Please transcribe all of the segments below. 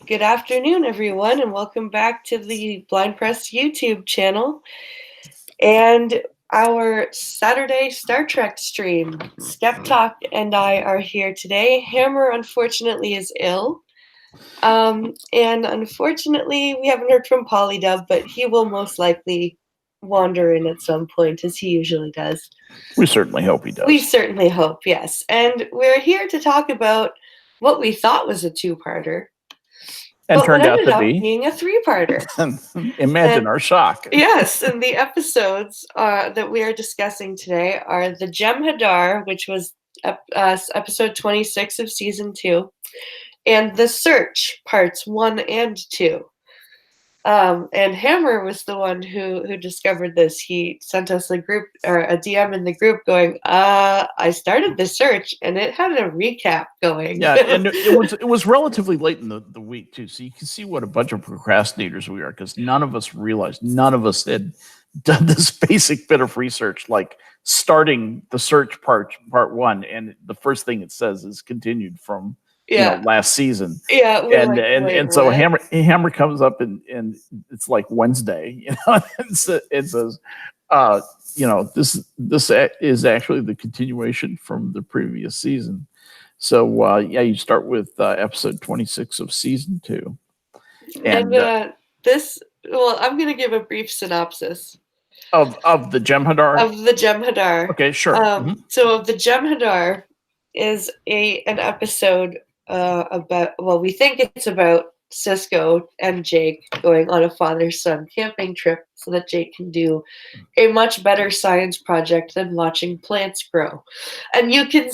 Good afternoon, everyone, and welcome back to the Blind Press YouTube channel and our Saturday Star Trek stream. Skep Talk and I are here today. Hammer, unfortunately, is ill. And unfortunately, we haven't heard from Polydub, but he will most likely wander in at some point, as he usually does. We certainly hope he does. We certainly hope, yes. And we're here to talk about what we thought was a two-parter. And but turned what out ended to up be being a three-parter. Imagine our shock. Yes, and the episodes that we are discussing today are the Jem'hadar, which was episode 26 of season 2, and The Search, parts 1 and 2. And Hammer was the one who discovered this. He sent us a group or a DM in the group going, I started The Search and it had a recap going. Yeah, and it was relatively late in the week too, so you can see what a bunch of procrastinators we are, because none of us had done this basic bit of research, like starting The Search part 1, and the first thing it says is continued from last season. Yeah, and so Hammer comes up and it's like Wednesday, and it says, this is actually the continuation from the previous season. So you start with episode 26 of season 2, and I'm going to give a brief synopsis of the Jem'hadar. Of the Jem'hadar. Okay, sure. So the Jem'hadar is an episode about, well, we think it's about Sisko and Jake going on a father-son camping trip so that Jake can do a much better science project than watching plants grow. And you can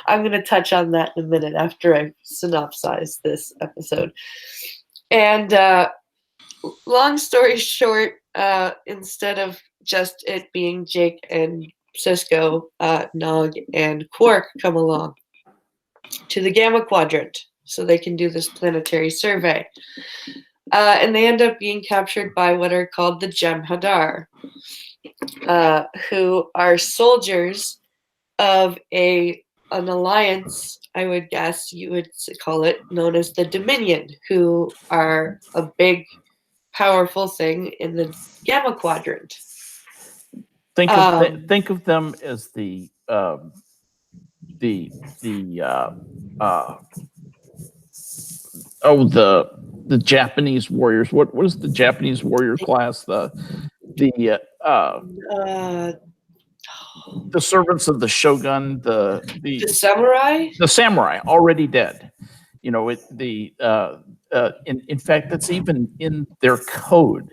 I'm going to touch on that in a minute after I synopsize this episode. And long story short, instead of just it being Jake and Sisko, Nog and Quark come along to the Gamma Quadrant so they can do this planetary survey. And they end up being captured by what are called the Jem'hadar, who are soldiers of an alliance, I would guess you would call it, known as the Dominion, who are a big, powerful thing in the Gamma Quadrant. Think of them as the Japanese warriors. What is the Japanese warrior class? The servants of the shogun, the samurai. The samurai already dead. In fact, that's even in their code.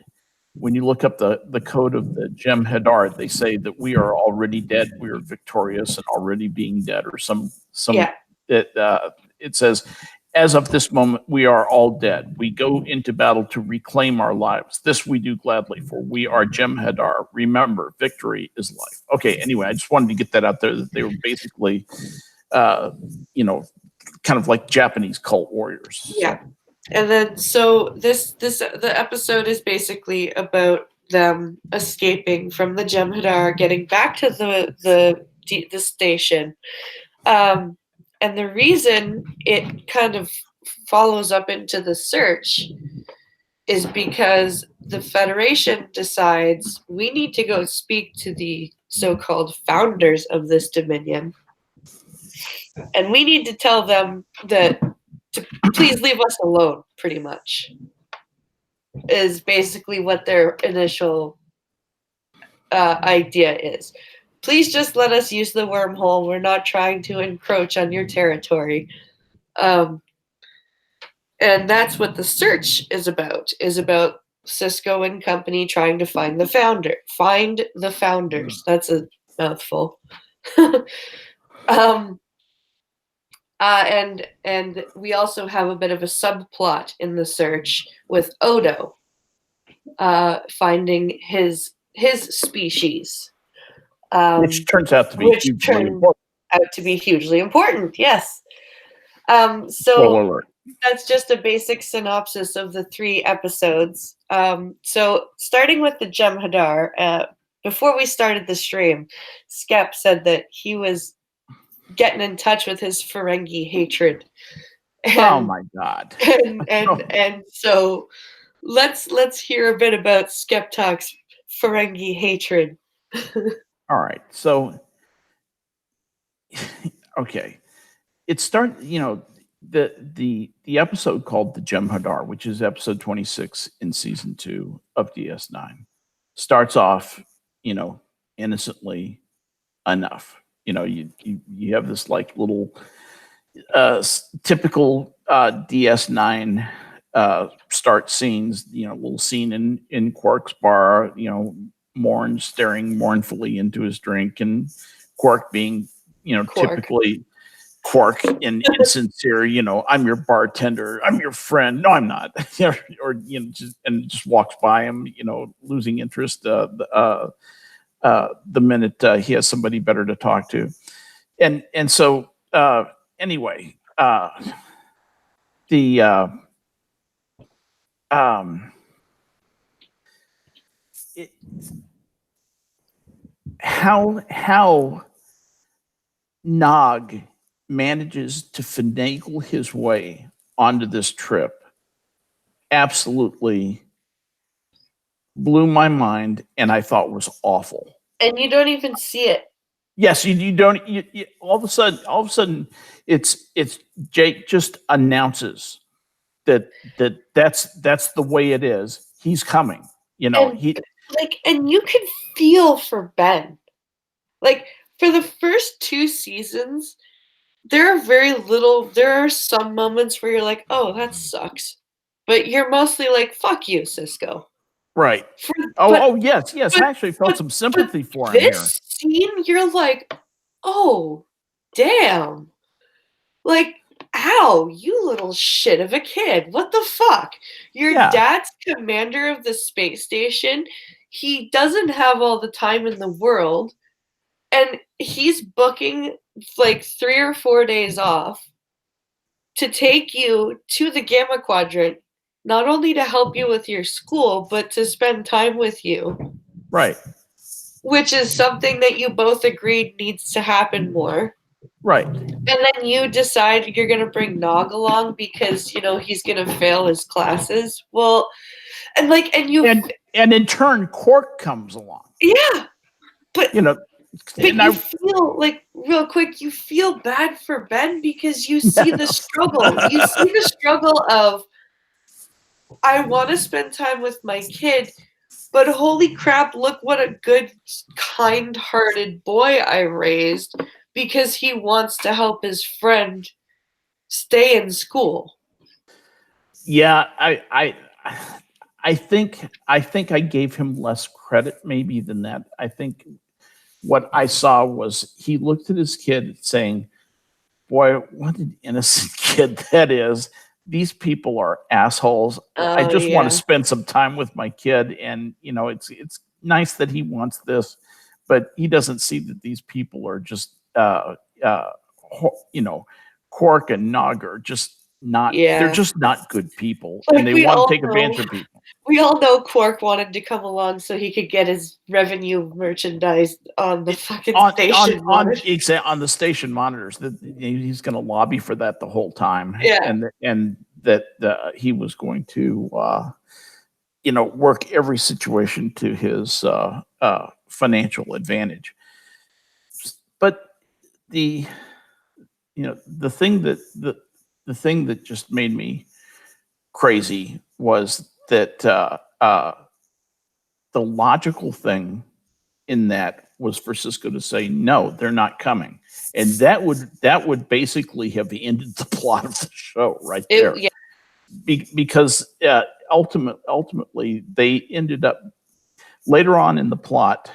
When you look up the code of the Jem'hadar, they say that we are already dead, we are victorious and already being dead, or it says, as of this moment, we are all dead. We go into battle to reclaim our lives. This we do gladly, for we are Jem'hadar. Remember, victory is life. Okay, anyway, I just wanted to get that out there, that they were basically, kind of like Japanese cult warriors. Yeah. And then, so the episode is basically about them escaping from the Jem'hadar, getting back to the station. And the reason it kind of follows up into the search is because the Federation decides we need to go speak to the so-called founders of this Dominion. And we need to tell them that to please leave us alone, pretty much, is basically what their initial idea is. Please just let us use the wormhole. We're not trying to encroach on your territory. And that's what the search is about Sisko and company trying to find the founders. That's a mouthful. And we also have a bit of a subplot in the search with Odo finding his species, which turns out to be hugely important. Yes. So that's just a basic synopsis of the 3 episodes. So starting with the Jem'hadar, before we started the stream, Skep said that he was getting in touch with his Ferengi hatred Oh and my God. and so let's hear a bit about Skeptok's Ferengi hatred. All right. So, okay. It started, the episode called the Jem'hadar, which is episode 26 in season 2 of DS9, starts off, innocently enough. You have this like little typical DS9 start scenes, little scene in Quark's bar, Morn staring mournfully into his drink, and Quark being, Quark. typically Quark and insincere, I'm your bartender, I'm your friend. No, I'm not. Or just walks by him, losing interest the minute he has somebody better to talk to. And so anyway, the it, how Nog manages to finagle his way onto this trip absolutely blew my mind, and I thought was awful. And you don't even see it. Yes, you don't. All of a sudden, it's Jake just announces that's the way it is. He's coming. And you can feel for Ben. Like, for the first 2 seasons, there are some moments where you're like, oh, that sucks. But you're mostly like, fuck you, Cisco. Right. Yes. I actually felt some sympathy for him here. This scene, you're like, oh, damn. Like, ow, you little shit of a kid. What the fuck? Your dad's commander of the space station. He doesn't have all the time in the world. And he's booking like 3 or 4 days off to take you to the Gamma Quadrant, not only to help you with your school, but to spend time with you. Right. Which is something that you both agreed needs to happen more. Right. And then you decide you're going to bring Nog along because, he's going to fail his classes. Well, and in turn, Quark comes along. Yeah. But you feel like, real quick, you feel bad for Ben because you see the struggle. You see the struggle of, I want to spend time with my kid, but holy crap, look what a good, kind-hearted boy I raised because he wants to help his friend stay in school. Yeah, I think I gave him less credit maybe than that. I think what I saw was he looked at his kid saying, boy, what an innocent kid that is. These people are assholes. I just want to spend some time with my kid. And, it's nice that he wants this, but he doesn't see that these people are just, Quark and Nog are just not, they're just not good people. And they want to take advantage of people. We all know Quark wanted to come along so he could get his revenue merchandise on the fucking station monitors. On the station monitors. That he's going to lobby for that the whole time. Yeah. And that he was going to, work every situation to his financial advantage. But the thing that just made me crazy was that the logical thing in that was for Cisco to say, no, they're not coming. And that would basically have ended the plot of the show right there. Because ultimately they ended up later on in the plot,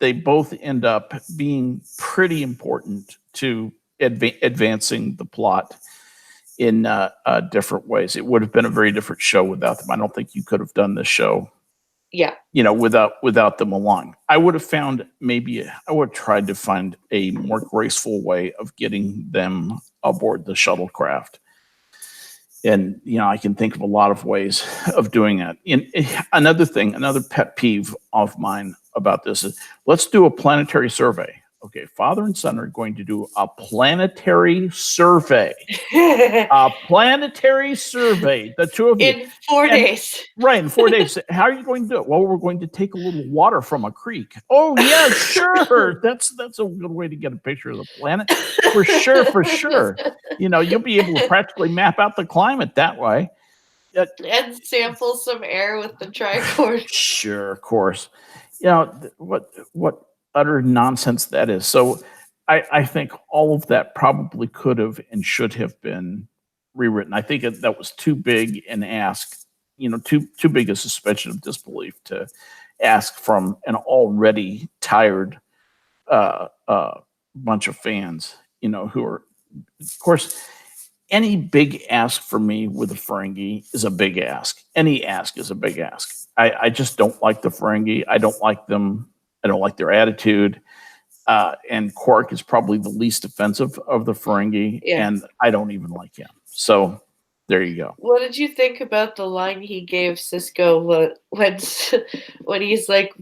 they both end up being pretty important to advancing the plot in different ways. It would have been a very different show without them. I don't think you could have done this show, without them along. I would have tried to find a more graceful way of getting them aboard the shuttlecraft. And I can think of a lot of ways of doing that. Another pet peeve of mine about this is, let's do a planetary survey Okay, father and son are going to do a planetary survey. A planetary survey, the two of you. In 4 days. Right, in 4 days. How are you going to do it? Well, we're going to take a little water from a creek. Oh, yeah, sure. That's a good way to get a picture of the planet. For sure, for sure. You'll be able to practically map out the climate that way. And sample some air with the tricorder. Sure, of course. What utter nonsense that is. So I think all of that probably could have and should have been rewritten. I think that was too big an ask, too big a suspension of disbelief to ask from an already tired bunch of fans, who are, of course, any big ask for me with a Ferengi is a big ask. Any ask is a big ask. I just don't like the Ferengi. I don't like them. I don't like their attitude. And Quark is probably the least offensive of the Ferengi, and I don't even like him. So there you go. What did you think about the line he gave Sisko when he's like,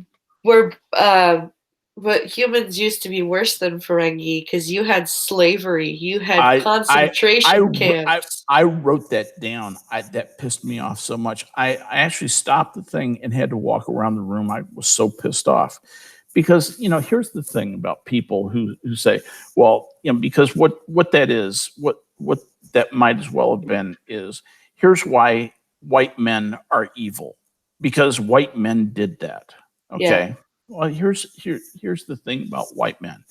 but humans used to be worse than Ferengi because you had slavery, you had concentration camps. I wrote that down. That pissed me off so much. I actually stopped the thing and had to walk around the room. I was so pissed off because here's the thing about people who say, well, because what that is, what that might as well have been is, here's why white men are evil, because white men did that. Okay. Yeah. Well, here's the thing about white men.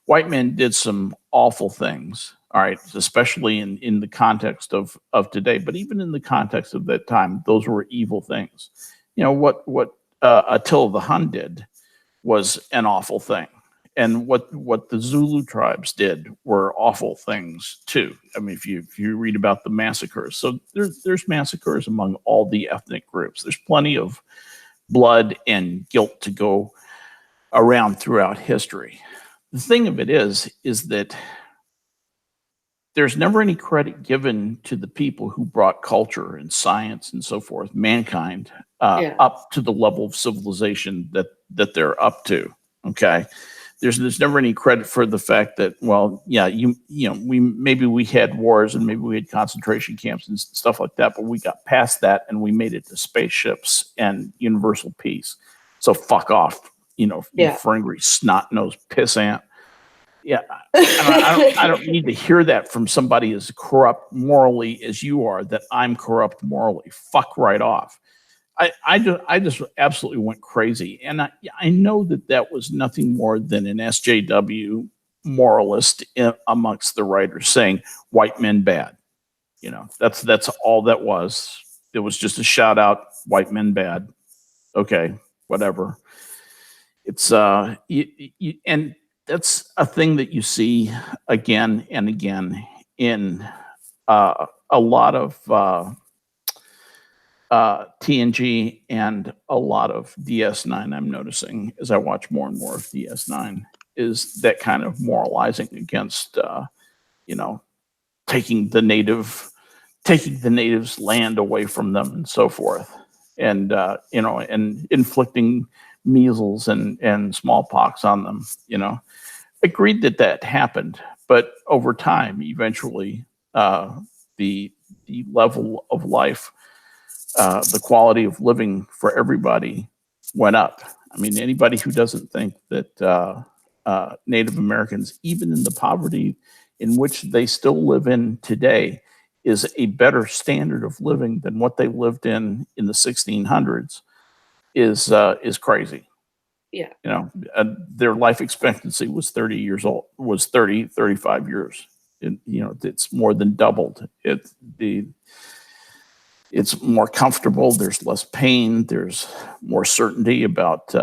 White men did some awful things, all right, especially in the context of today, but even in the context of that time, those were evil things. What Attila the Hun did was an awful thing. And what the Zulu tribes did were awful things too. I mean, if you read about the massacres, so there's massacres among all the ethnic groups. There's plenty of blood and guilt to go around throughout history. The thing of it is that there's never any credit given to the people who brought culture and science and so forth, mankind, up to the level of civilization that they're up to. Okay. There's never any credit for the fact that, well, yeah, we had wars and maybe we had concentration camps and stuff like that, but we got past that and we made it to spaceships and universal peace. So fuck off, you Ferengi snot-nosed pissant. Yeah, I don't need to hear that from somebody as corrupt morally as you are, that I'm corrupt morally. Fuck right off. I just absolutely went crazy. And I know that was nothing more than an SJW moralist amongst the writers saying white men bad. That's all that was. It was just a shout out, white men bad. Okay, whatever. It's and that's a thing that you see again and again in a lot of TNG and a lot of DS9. I'm noticing as I watch more and more of DS9 is that kind of moralizing against, taking the natives' land away from them and so forth, and and inflicting measles and smallpox on them. Agreed that happened, but over time, eventually, the level of life, the quality of living for everybody went up. I mean, anybody who doesn't think that Native Americans, even in the poverty in which they still live in today, is a better standard of living than what they lived in the 1600s is crazy. Yeah. Their life expectancy was 30 years old, was 35 years. It's more than doubled. It's more comfortable. There's less pain. There's more certainty about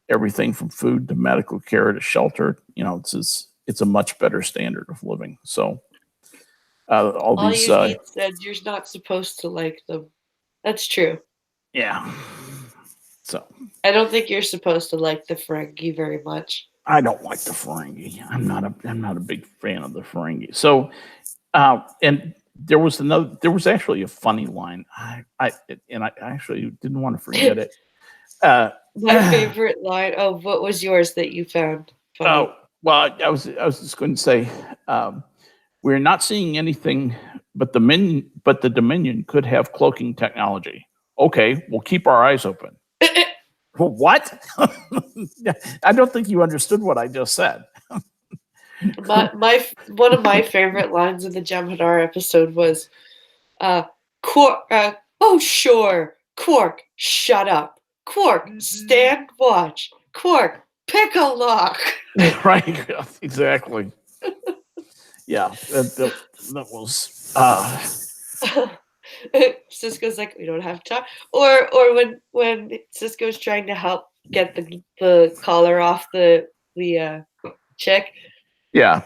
everything from food to medical care to shelter. It's a much better standard of living. So all these you said you're not supposed to like them. That's true. Yeah. So I don't think you're supposed to like the Ferengi very much. I don't like the Ferengi. I'm not a big fan of the Ferengi. So and there was actually a funny line. I actually didn't want to forget it. My favorite line. Oh, what was yours that you found funny? Well, I was just going to say, um, we're not seeing anything, but the Dominion could have cloaking technology. Okay, we'll keep our eyes open. Well, what? I don't think you understood what I just said. My one of my favorite lines in the Jem'hadar episode was, Quark, oh sure, Quark, shut up. Quark, stand watch. Quark, pick a lock. Right? Exactly. Yeah, that was. Cisco's like, we don't have time. Or when Cisco's trying to help get the collar off the chick, Yeah,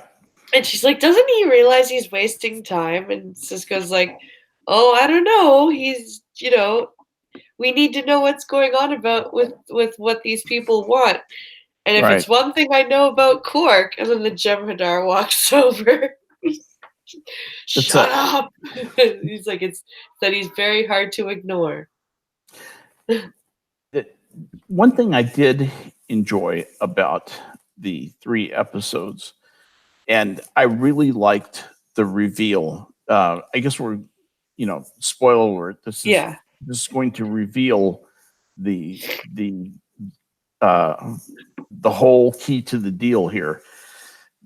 and she's like, doesn't he realize he's wasting time? And Cisco's like, oh, I don't know. He's, we need to know what's going on about with what these people want. And if right. it's one thing I know about Quark, and then the Jem'hadar walks over. Shut up. He's like, it's that he's very hard to ignore. One thing I did enjoy about the 3 episodes, and I really liked the reveal. I guess we're, spoiler alert. This is going to reveal the the the whole key to the deal here.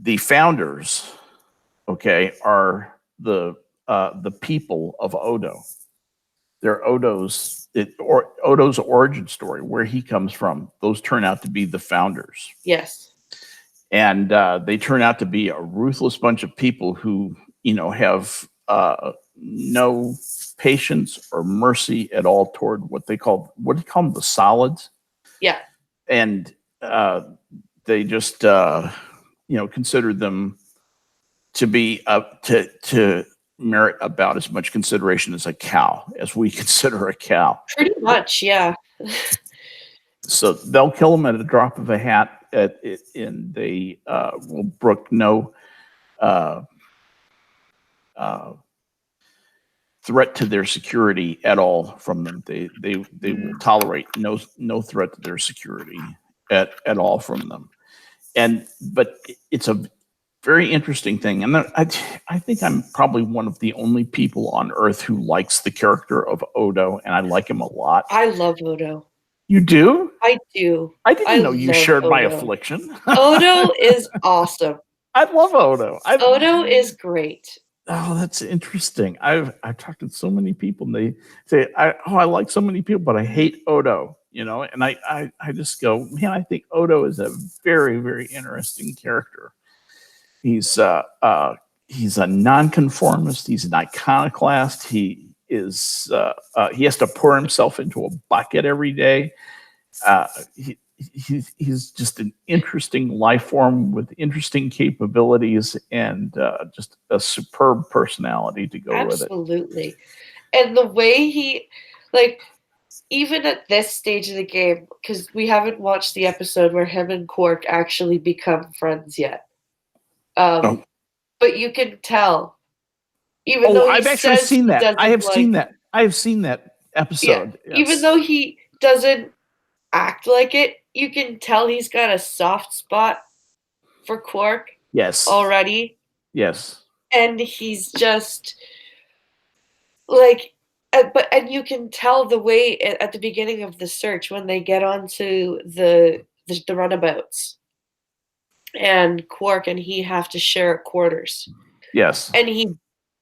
The founders, okay, are the people of Odo. They're Odo's origin story, where he comes from. Those turn out to be the founders. Yes. And they turn out to be a ruthless bunch of people who, have no patience or mercy at all toward what do you call them, the solids. Yeah. And they just, consider them to be up to merit about as much consideration as a cow, as we consider a cow. Pretty much, yeah. So they'll kill them at a drop of a hat, and they will brook no threat to their security at all from them. They will tolerate no threat to their security at all from them. But it's a very interesting thing, and I think I'm probably one of the only people on Earth who likes the character of Odo, and I like him a lot. I love Odo. You do? I do. I didn't know you shared my affliction. Odo is awesome. I love Odo. Odo is great. Oh, that's interesting. I've talked to so many people, and they say, I like so many people, but I hate Odo. And I just go, man, I think Odo is a very, very interesting character. He's a nonconformist. He's an iconoclast. He has to pour himself into a bucket every day. He's just an interesting life form with interesting capabilities and just a superb personality to go with it. Absolutely. And the way he, even at this stage of the game, because we haven't watched the episode where him and Quark actually become friends yet. But you can tell. Even though I've actually seen that. I have seen that. I have seen that episode. Yeah, yes. Even though he doesn't act like it, you can tell he's got a soft spot for Quark. Yes. Already. Yes. And he's just and you can tell the way at the beginning of the search when they get onto the runabouts, and Quark and he have to share quarters. Yes. And he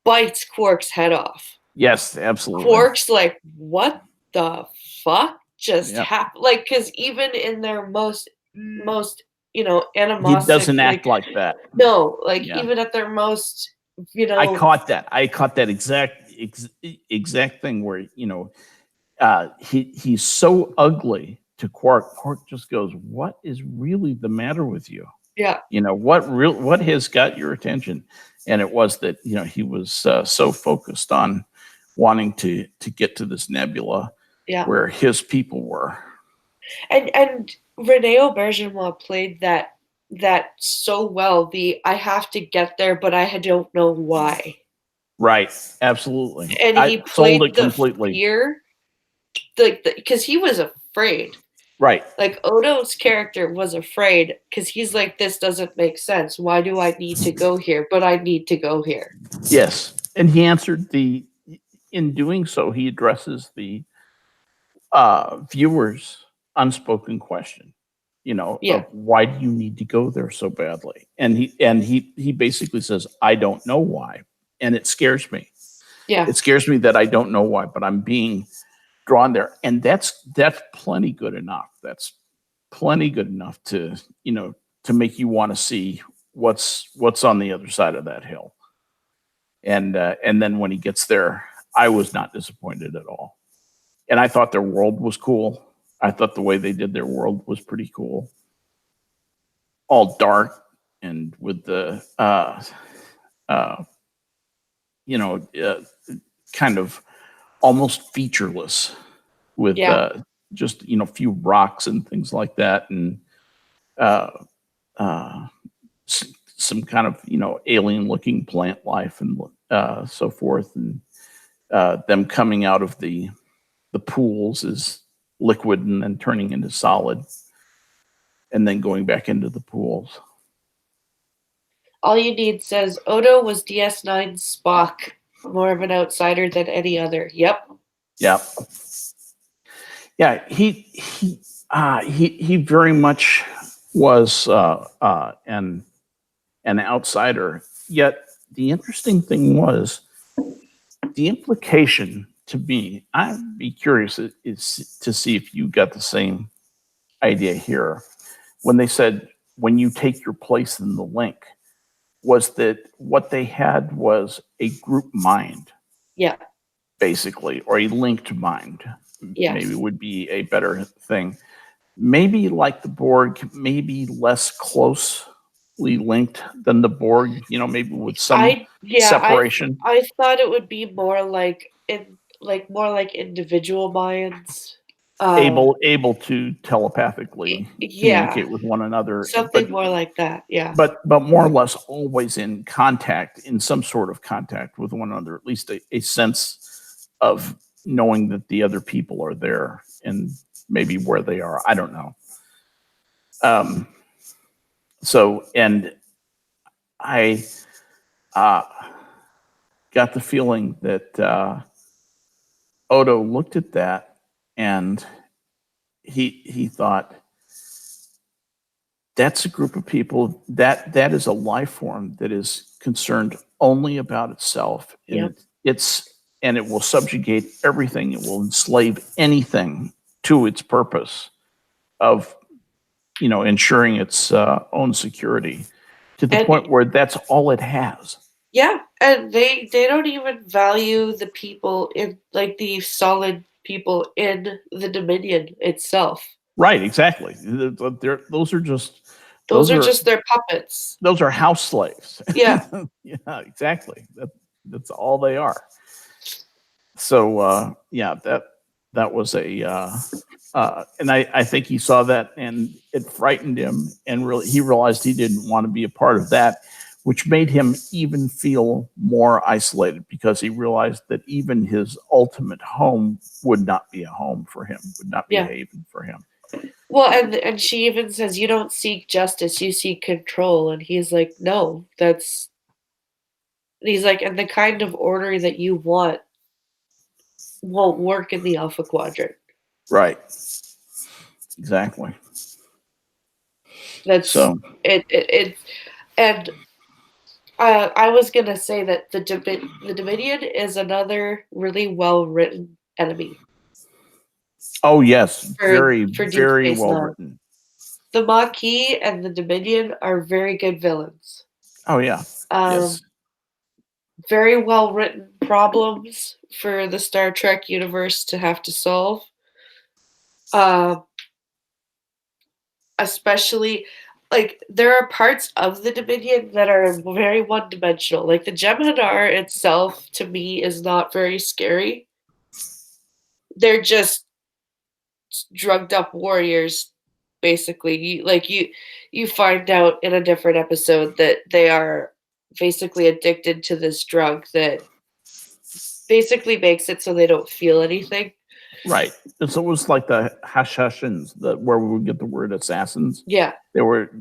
bites Quark's head off. Yes, absolutely. Quark's like, what the fuck just happened? Because even in their most animosity, he doesn't act like that. No, even at their most, I caught that exact thing where he's so ugly to Quark. Quark just goes, "What is really the matter with you?" Yeah. What has got your attention? And it was that he was so focused on wanting to get to this nebula, where his people were. And Rene Auberjonois played that so well. I have to get there, but I don't know why. Right, absolutely. And he played sold it completely. Fear, because he was afraid. Right. Like Odo's character was afraid because he's like, this doesn't make sense. Why do I need to go here? But I need to go here. Yes. And he answered in doing so, he addresses the viewer's unspoken question, Yeah. of why do you need to go there so badly? And he basically says, I don't know why. And it scares me. Yeah. It scares me that I don't know why, but I'm being drawn there. And that's plenty good enough. That's plenty good enough to, to make you want to see what's on the other side of that hill. And then when he gets there, I was not disappointed at all. And I thought their world was cool. I thought the way they did their world was pretty cool. All dark and with the kind of almost featureless with just few rocks and things like that, and uh, uh, some kind of alien looking plant life and so forth, and them coming out of the pools is liquid and then turning into solid and then going back into the pools. All You Need says Odo was DS9's Spock, more of an outsider than any other. Yep. Yeah. Yeah, he very much was an outsider. Yet the interesting thing was the implication to me. I'd be curious is to see if you got the same idea here when they said when you take your place in the link, was that what they had was a group mind. Yeah. Basically, or a linked mind. Yes. Maybe would be a better thing. Maybe like the Borg, maybe less closely linked than the Borg, maybe with some separation. I thought it would be more like more like individual minds. Able to telepathically communicate with one another. Something more like that, yeah. But more or less always in contact, in some sort of contact with one another, at least a sense of knowing that the other people are there and maybe where they are. I don't know. So, and I got the feeling that Odo looked at that and he thought, that's a group of people that is a life form that is concerned only about itself. And and it will subjugate everything. It will enslave anything to its purpose of, ensuring its own security to the point where that's all it has. Yeah, and they don't even value the people in like the solid people in the Dominion itself. Right, exactly. Those are just their puppets. Those are house slaves. Yeah. Yeah, exactly. That's all they are. So that was and I think he saw that and it frightened him, and he realized he didn't want to be a part of that, which made him even feel more isolated because he realized that even his ultimate home would not be a home for him, would not be a haven for him. Well, and she even says, you don't seek justice, you seek control. And he's like, no, he's like, and the kind of order that you want won't work in the Alpha Quadrant. Right. Exactly. That's so it and I was gonna say that the Dominion is another really well written enemy. Oh yes, very well written. The Maquis and the Dominion are very good villains. Oh yeah. Yes. Very well written problems for the Star Trek universe to have to solve. Especially, like, there are parts of the Dominion that are very one-dimensional. Like, the Jem'hadar itself, to me, is not very scary. They're just drugged-up warriors, basically. You find out in a different episode that they are basically addicted to this drug that basically makes it so they don't feel anything. Right. And so it was like the Hashashins, where we would get the word assassins. Yeah. They were,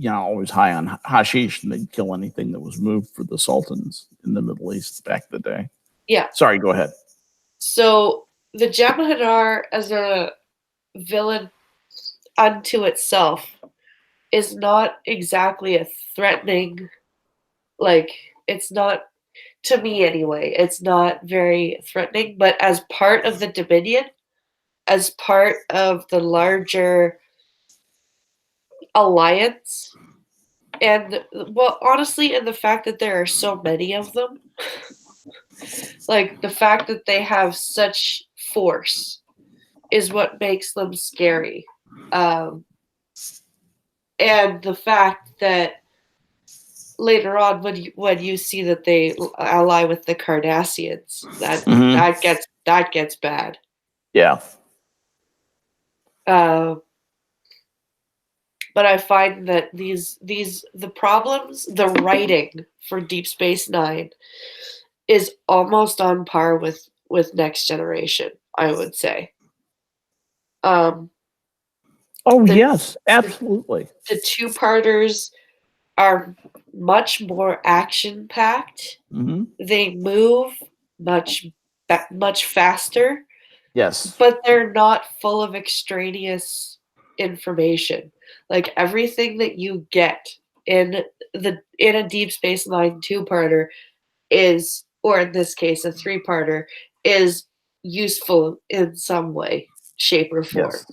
always high on hashish, and they'd kill anything that was moved for the sultans in the Middle East back in the day. Yeah. Sorry, go ahead. So the Jem'hadar as a villain unto itself is not exactly a threatening, like, it's not, to me anyway, it's not very threatening, but as part of the Dominion, as part of the larger alliance, and, well, honestly, and the fact that there are so many of them, like, the fact that they have such force is what makes them scary. Um, and the fact that later on, when you see that they ally with the Cardassians, that gets bad. Yeah. But I find that the problems, the writing for Deep Space Nine is almost on par with Next Generation, I would say. Yes, absolutely. The two-parters are much more action-packed. Mm-hmm. They move much faster. Yes. But they're not full of extraneous information. Like everything that you get in a Deep Space Nine two-parter is, or in this case a three-parter, is useful in some way, shape, or form. Yes.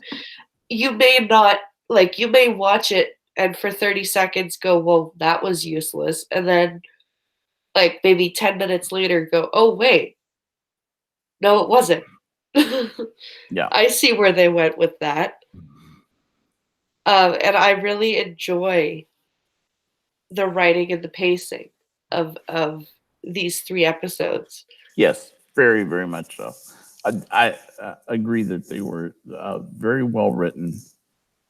You may not, like, you may watch it and for 30 seconds go, well, that was useless, and then like maybe 10 minutes later go, oh wait, no, it wasn't. Yeah. I see where they went with that. And I really enjoy the writing and the pacing of these 3 episodes. Yes, very, very much so. I agree that they were very well written.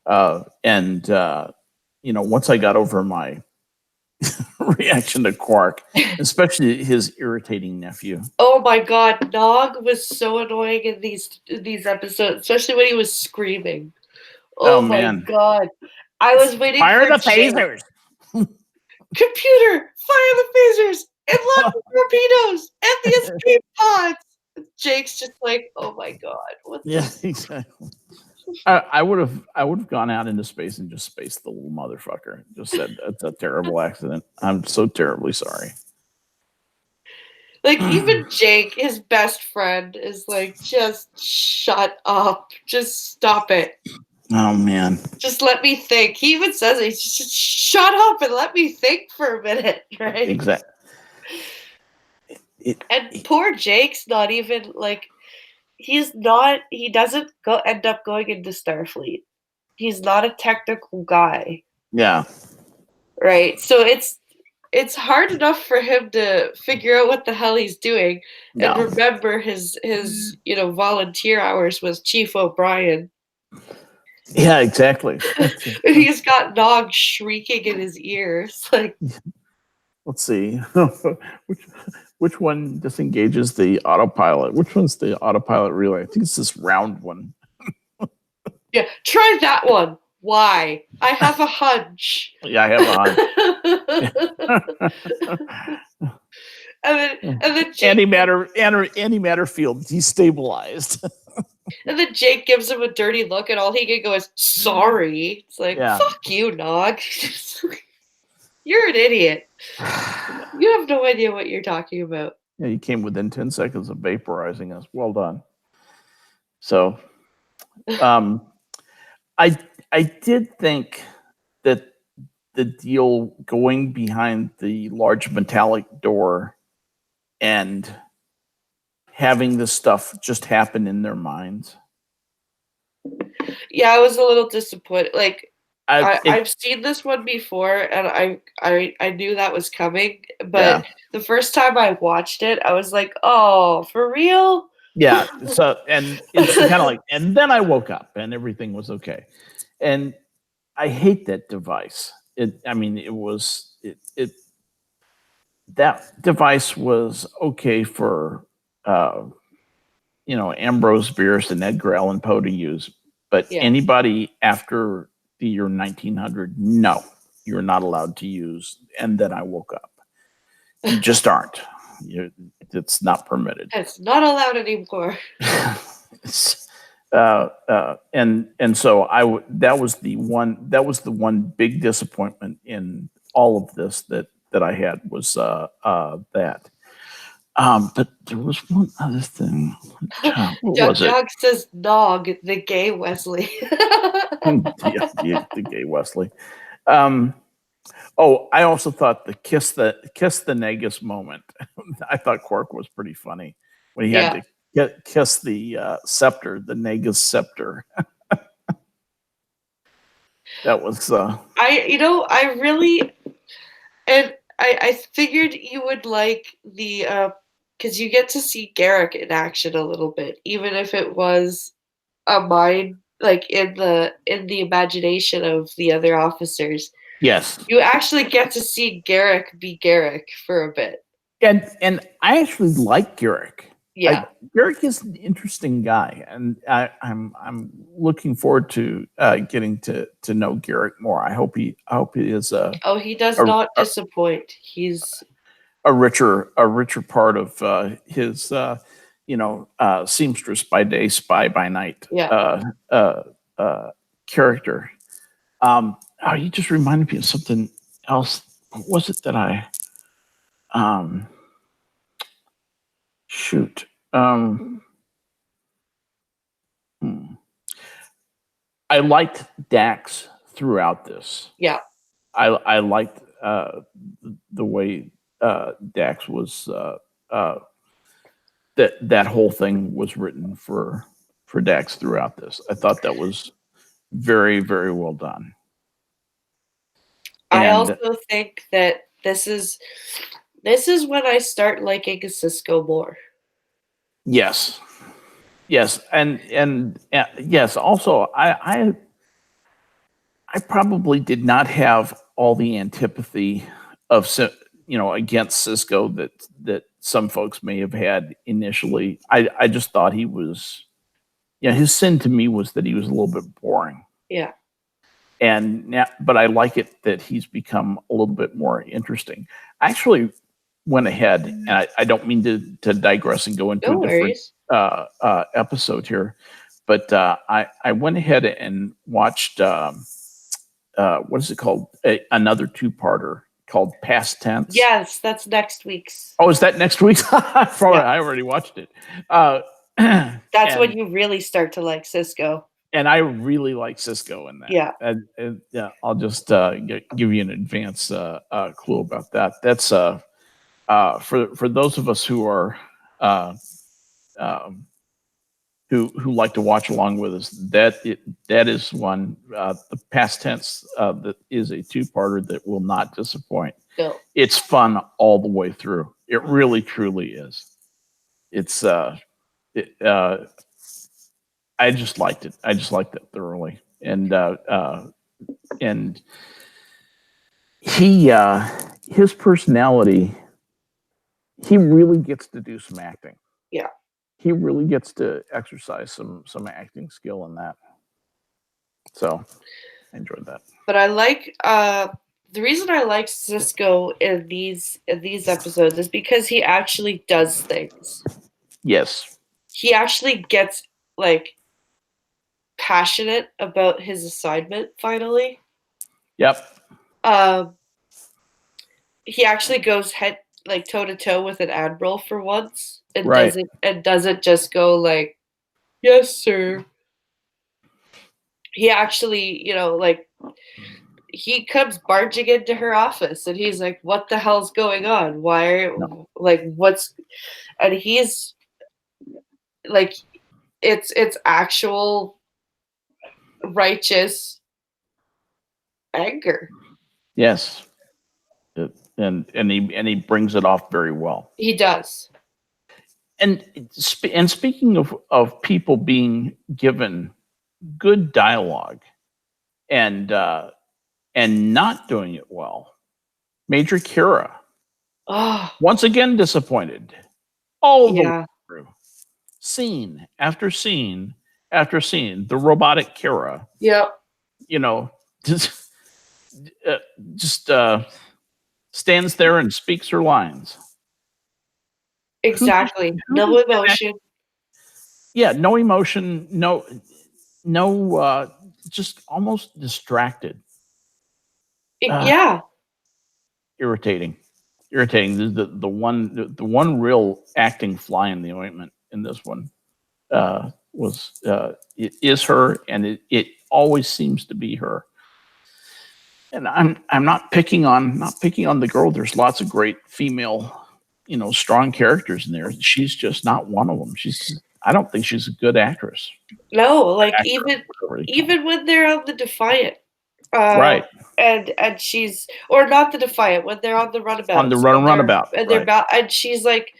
And once I got over my reaction to Quark, especially his irritating nephew. Oh my god, Nog was so annoying in these episodes, especially when he was screaming. Oh my man. god. I was waiting Fire for the phasers. Computer, fire the phasers and launch the torpedoes and the escape pods. Jake's just like, oh my god, what the exactly. I would have gone out into space and just spaced the little motherfucker. Just said that's a terrible accident. I'm so terribly sorry. Like even Jake, his best friend, is like, just shut up. Just stop it. Oh man. Just let me think. He even says it. He's just shut up and let me think for a minute, right? Exactly. And poor Jake's not even like, he doesn't end up going into Starfleet. He's not a technical guy. Yeah. Right. So it's hard enough for him to figure out what the hell he's doing and remember his volunteer hours with Chief O'Brien. Yeah, exactly. He's got Nog shrieking in his ears. Like, let's see. Which one disengages the autopilot? Which one's the autopilot relay? I think it's this round one. Yeah, try that one. Why? I have a hunch. Yeah, I have a hunch. and then Jake, antimatter field destabilized. And then Jake gives him a dirty look, and all he can go is sorry. It's like, fuck you, Nog. You're an idiot. You have no idea what you're talking about. Yeah, you came within 10 seconds of vaporizing us. Well done. So, I did think that the deal going behind the large metallic door and having this stuff just happen in their minds. Yeah, I was a little disappointed. Like, I've seen this one before, and I knew that was coming. But the first time I watched it, I was like, "Oh, for real?" Yeah. So, and it's kind of like, and then I woke up, and everything was okay. And I hate that device. That device was okay for Ambrose Bierce and Edgar Allan Poe to use, but Yeah. anybody after the year 1900, no, you're not allowed to use. And then I woke up. You just aren't. It's not permitted. It's not allowed anymore. And so that was the one big disappointment in all of this that I had was that. But there was one other thing. What Doug was it? Dog says Nog, the gay Wesley. The gay Wesley. I also thought the kiss the Negus moment. I thought Quark was pretty funny when he had to kiss the scepter, the Negus scepter. That was I really, and I figured you would like the because you get to see Garrick in action a little bit, even if it was a mind like in the imagination of the other officers. yes. You actually get to see Garrick be Garrick for a bit. And I actually like Garrick. Yeah. Garrick is an interesting guy, and I'm looking forward to getting to know Garrick more. I hope he is he does not disappoint. He's a richer part of his seamstress by day, spy by night character. You just reminded me of something else. What was it that I shoot? I liked Dax throughout this. Yeah. I liked the way Dax was that whole thing was written for Dax throughout this. I thought that was very, very well done. I also think that this is when I start liking Cisco more. Yes. And yes, also I probably did not have all the antipathy of against Cisco that some folks may have had initially. I just thought he was, his sin to me was that he was a little bit boring. Yeah. And now, but I like it that he's become a little bit more interesting. I actually went ahead, and I don't mean to digress and go into a different episode here, but I went ahead and watched what is it called? Another two-parter called Past Tense. Yes, that's next week's. Oh, is that next week's? I already watched it. That's when you really start to like Cisco. And I really like Cisco in that. Yeah. And I'll just give you an advance clue about that. That's for those of us who are who like to watch along with us. That is one. The Past Tense that is a two-parter that will not disappoint. No. It's fun all the way through. It really, truly is. It's I just liked it. I just liked it thoroughly, and he his personality, he really gets to do some acting. Yeah, he really gets to exercise some acting skill in that. So I enjoyed that. But I like the reason I like Cisco in these episodes is because he actually does things. Yes, he actually gets passionate about his assignment finally. Yep. He actually goes toe to toe with an admiral for once, and right. doesn't just go yes, sir. He actually, he comes barging into her office, and he's like, "What the hell's going on? Why are what's?" And he's it's actual righteous anger. Yes. And he brings it off very well. He does. And speaking of people being given good dialogue and not doing it well, Major Kira once again disappointed all the way through. scene after scene after scene, the robotic Kira, Yep. you know, just uh, just stands there and speaks her lines. Exactly. Who No does that emotion. Yeah, no emotion, no, just almost distracted. Uh, Yeah. irritating, irritating. The one real acting fly in the ointment in this one is her, and it always seems to be her. And I'm not picking on the girl. There's lots of great female, strong characters in there. She's just not one of them. I don't think she's a good actress. No, like Actor, whatever they call even when they're on the Defiant, uh, Right. and she's or not the Defiant when they're on the On the runabouts run when and they're runabout. and they're Right. about and she's like,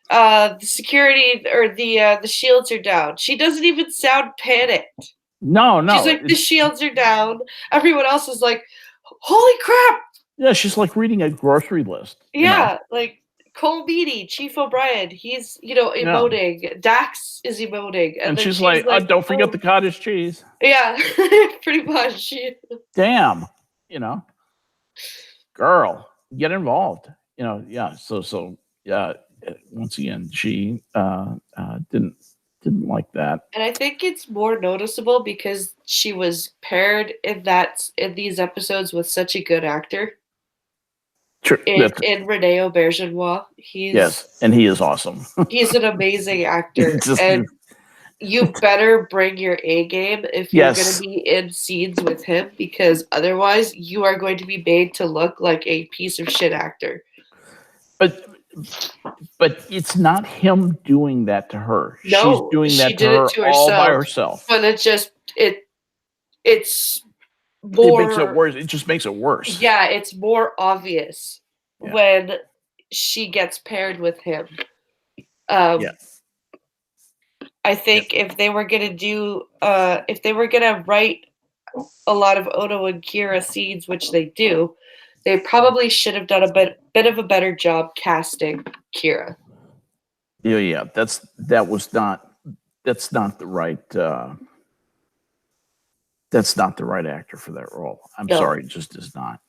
the security or the shields are down. She doesn't even sound panicked. No, She's no. like, the shields are down. Everyone else is like, holy crap! Yeah, she's like reading a grocery list. Yeah, like Cole Beatty, Chief O'Brien, he's Yeah. emoting. Dax is emoting, and And then she's she's like, like, don't forget oh, the cottage cheese. yeah, pretty much. Damn. You know, girl, get involved. Yeah. So yeah. Once again, she didn't like that. And I think it's more noticeable because she was paired in these episodes with such a good actor Sure. in Rene Aubergenois. Yes, and he is awesome. He's an amazing actor, Just and you better bring your A game if you're going to yes, be in scenes with him, because otherwise you are going to be made to look like a piece of shit actor. but but it's not him doing that to her. She's No, doing she that to did it her to all by herself, herself. but it's It makes it more. worse. It just makes it worse. Yeah, it's more obvious Yeah. when she gets paired with him. Yeah. I think if they were gonna write a lot of Ono and Kira scenes, which they do, they probably should have done a bit of a better job casting Kira. Yeah. That's not the right. That's not the right actor for that role. I'm No. sorry, it just is not.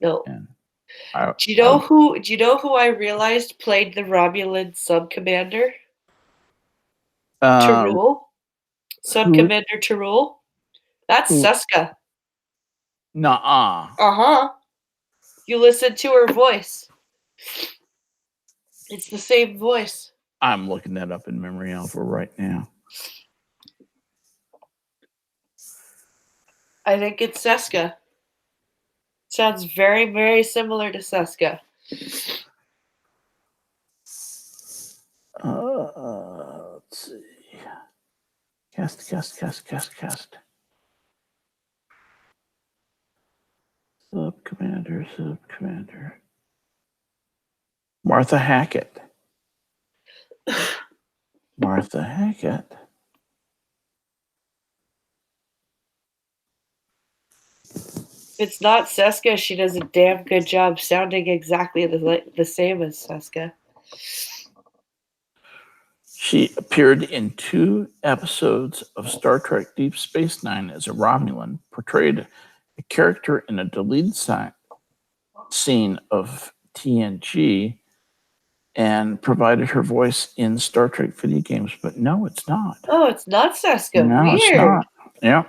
No. And Do you know who I realized played the Romulan sub commander? Tyrul? Sub Commander Tyrul? That's Who? Seska. Nuh-uh. Uh-huh. You listen to her voice. It's the same voice. I'm looking that up in Memory Alpha right now. I think it's Seska. Sounds very, very similar to Seska. Let's see. Cast. Sub-commander. Martha Hackett. Martha Hackett. If it's not Seska, she does a damn good job sounding exactly the same as Seska. She appeared in 2 episodes of Star Trek Deep Space Nine as a Romulan, portrayed a character in a deleted scene of TNG, and provided her voice in Star Trek video games. But no, it's not. Oh, it's not Seska. No, Weird. it's not. Yeah.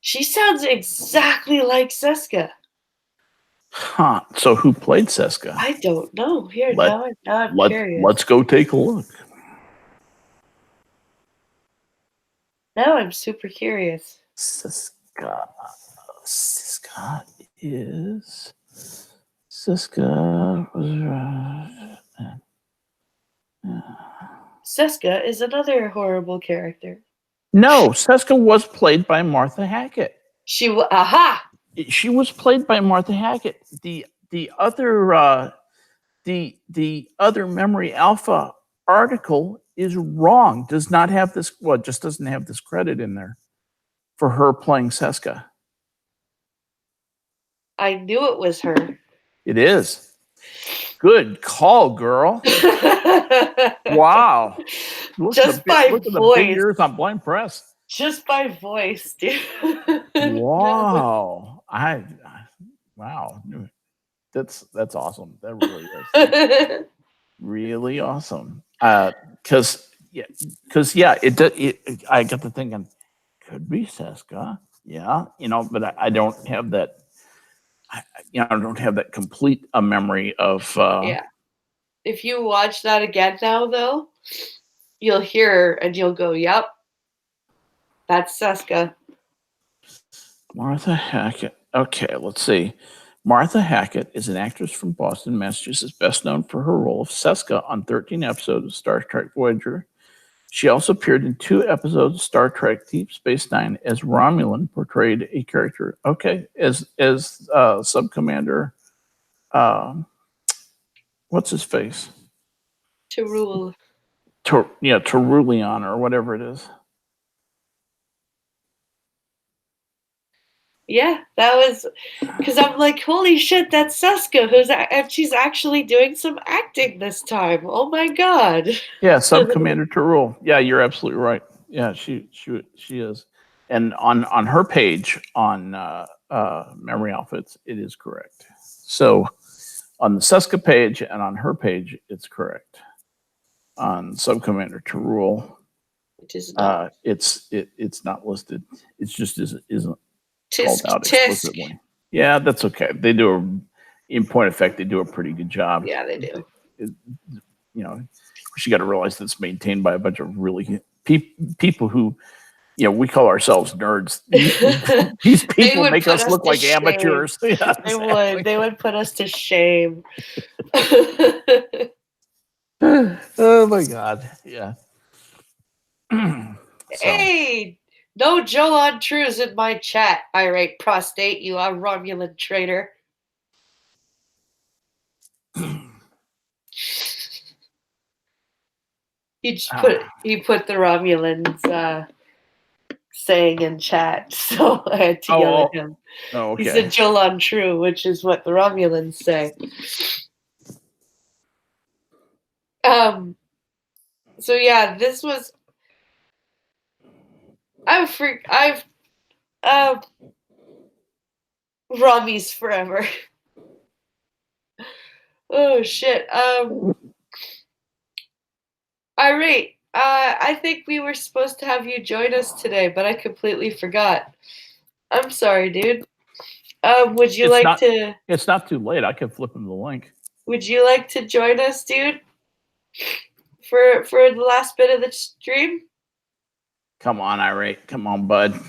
She sounds exactly like Seska. Huh. So who played Seska? I don't know. Here, now I'm curious. Let's go take a look. Now I'm super curious. Siska Seska is another horrible character. No, Seska was played by Martha Hackett. Aha! She was played by Martha Hackett. The other Memory Alpha article is wrong. Does not have this. Well, it just doesn't have this credit in there for her playing Seska. I knew it was her. It is. Good call, girl. Wow. Just by look at the voice. big ears on Blind Press. Just by voice, dude. Wow. Wow. That's awesome. That really is. Really awesome. Because I got to thinking, could be Seska. Yeah, but I don't have that. I don't have that complete a memory of. Yeah. If you watch that again now, though, you'll hear and you'll go, "Yep, that's Seska." Martha Hackett. Okay, let's see. Martha Hackett is an actress from Boston, Massachusetts, best known for her role of Seska on 13 episodes of Star Trek Voyager. She also appeared in 2 episodes of Star Trek Deep Space Nine as Romulan, portrayed a character. Okay, as Subcommander. What's his face? Terulian. Terulian or whatever it is. Yeah, that was because I'm like, holy shit, that's Seska, and she's actually doing some acting this time. Oh my god. Yeah, Subcommander Terul. Yeah, you're absolutely right. Yeah, she is. And on her page on Memory Outfits, it is correct. So on the Seska page and on her page, it's correct. On Subcommander Terul, It is not. It's not listed. It's just isn't Tisk, called out tisk. explicitly. Yeah, that's okay. They do in point of fact, they do a pretty good job. Yeah, they do. You got to realize that it's maintained by a bunch of really people who, we call ourselves nerds. These people make us look like amateurs. Yeah, exactly. They would put us to shame. Oh my god. Yeah. Hey, no Joan Trues in my chat. Irate prostate, you are Romulan traitor. He put the Romulans saying in chat, so I had to yell at him. Oh, okay. He said Jolan True, which is what the Romulans say. So yeah, this was I've Rommies forever. Oh shit. Irate. I think we were supposed to have you join us today, but I completely forgot. I'm sorry, dude. Would you to? It's not too late. I can flip him the link. Would you like to join us, dude? For the last bit of the stream? Come on, Irate. Come on, bud.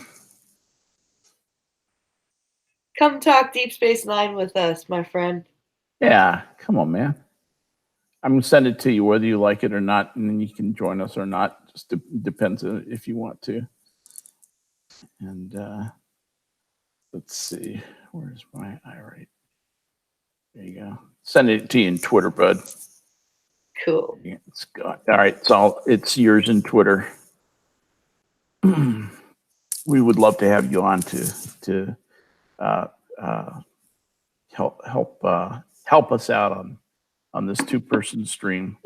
Come talk Deep Space Nine with us, my friend. Yeah, come on, man. I'm gonna send it to you whether you like it or not, and then you can join us or not. Just depends on if you want to. And let's see, where's my Irate? There you go. Send it to you in Twitter, bud. Cool. It's got, all right, it's yours in Twitter. We would love to have you on to help us out on this 2-person stream.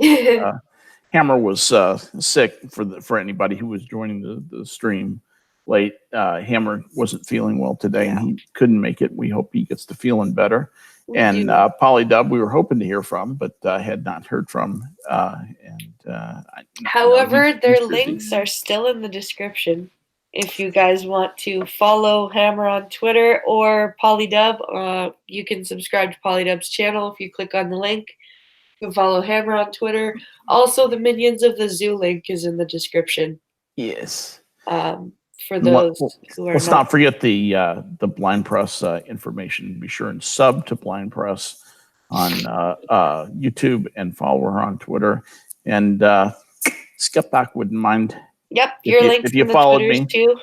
Hammer was sick for anybody who was joining the stream late. Hammer wasn't feeling well today and he couldn't make it. We hope he gets to feeling better. And Polydub, we were hoping to hear from, but had not heard from. However, their links are still in the description. If you guys want to follow Hammer on Twitter or Polydub, you can subscribe to Polydub's channel if you click on the link. You can follow Hammer on Twitter. Also, the Minions of the Zoo link is in the description. Yes. For those who are let's not forget the Blind Press information. Be sure and sub to Blind Press on YouTube and follow her on Twitter. And Skepdoc wouldn't mind. Yep, your links if you in the followed Twitters me, too.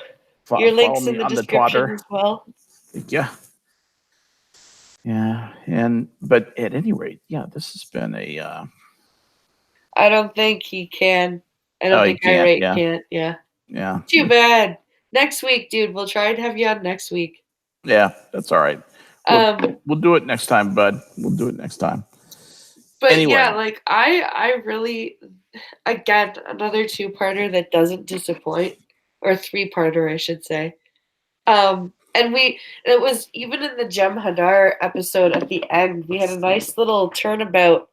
Your links in the description as well. Yeah. Yeah, but at any rate, yeah, this has been a. I don't think he can. I don't think Irate can't. Yeah. Yeah. Too bad. Next week, dude. We'll try and have you on next week. Yeah, that's all right. We'll do it next time, bud. We'll do it next time. But Anyway. yeah, like I really, again, another two-parter that doesn't disappoint, or three-parter, I should say. And it was even in the Jem'hadar episode at the end, we had a nice little turnabout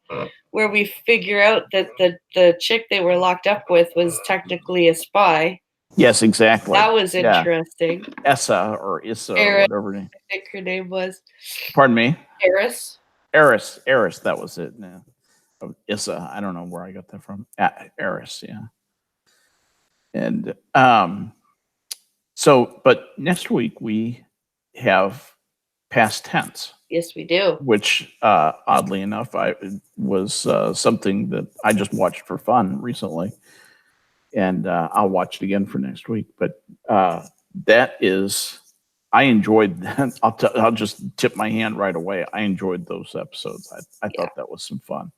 where we figure out that the chick they were locked up with was technically a spy. Yes, exactly. That was interesting. Essa or Issa Eris, or whatever name. I think her name was. Pardon me? Eris. Eris, that was it. Yeah. Issa, I don't know where I got that from. Eris, yeah. And so, but next week we have past tense. Yes, we do. Which, oddly enough, was something that I just watched for fun recently, and I'll watch it again for next week. But that is, I enjoyed that. I'll just tip my hand right away. I enjoyed those episodes. I thought that was some fun.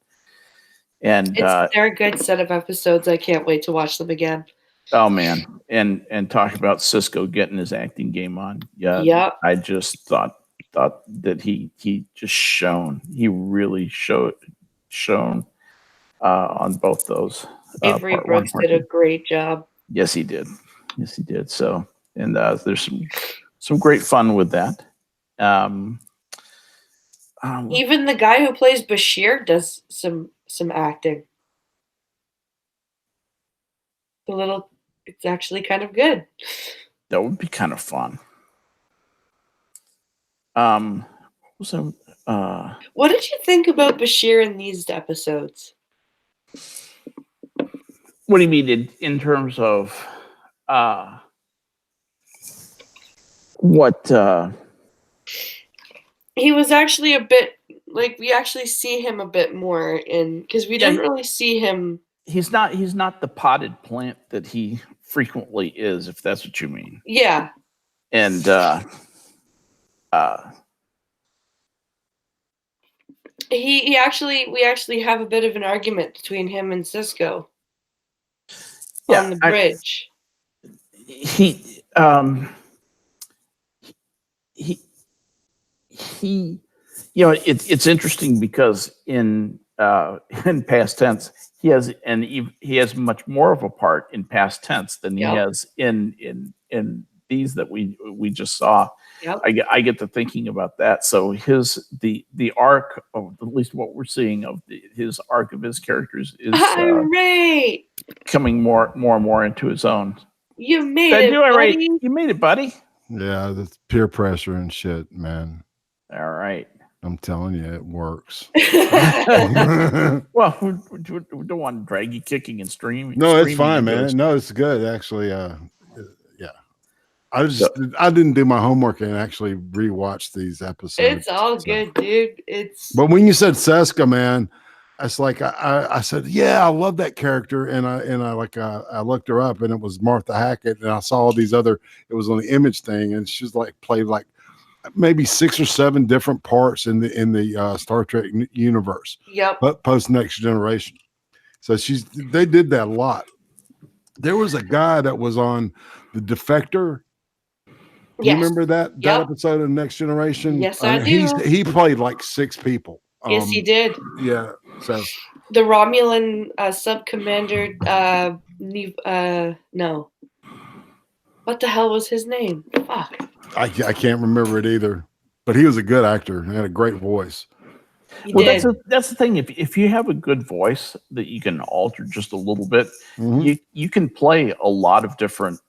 And they're a good set of episodes. I can't wait to watch them again. Oh man, and talk about Cisco getting his acting game on. Yeah, yep. I just thought that he just he really shone on both those. Avery Brooks did a great job. Yes, he did. So, and there's some great fun with that. Even the guy who plays Bashir does some acting. It's actually kind of good. That would be kind of fun. What did you think about Bashir in these episodes? What do you mean in terms of what? He was actually a bit like, we actually see him a bit more because we didn't really see him. He's not the potted plant that he frequently is, if that's what you mean. Yeah. And we actually have a bit of an argument between him and Cisco on the bridge. He it's interesting because in past tense he has much more of a part in past tense than he has in these that we just saw. Yep. I get to thinking about that. So the arc of at least what we're seeing of his arc of his characters is coming more and more into his own. You made it, buddy. You made it, buddy. Yeah, that's peer pressure and shit, man. All right. I'm telling you, it works. Well, we don't want to drag you kicking and streaming. No, it's fine, man. No, it's good, actually. Yeah. I didn't do my homework and actually rewatch these episodes. It's all good, dude. But when you said Seska, man, it's like I said, yeah, I love that character, and I looked her up, and it was Martha Hackett, and I saw all these other. It was on the Image thing, and she's like played like maybe 6 or 7 different parts in the Star Trek universe. Yep. But post Next Generation, so they did that a lot. There was a guy that was on The Defector. You remember that episode of Next Generation? Yes, I do. He played like 6 people. Yes, he did. Yeah. So the Romulan sub-commander, no. What the hell was his name? Fuck. I can't remember it either. But he was a good actor. He had a great voice. That's the thing. If you have a good voice that you can alter just a little bit, you can play a lot of different,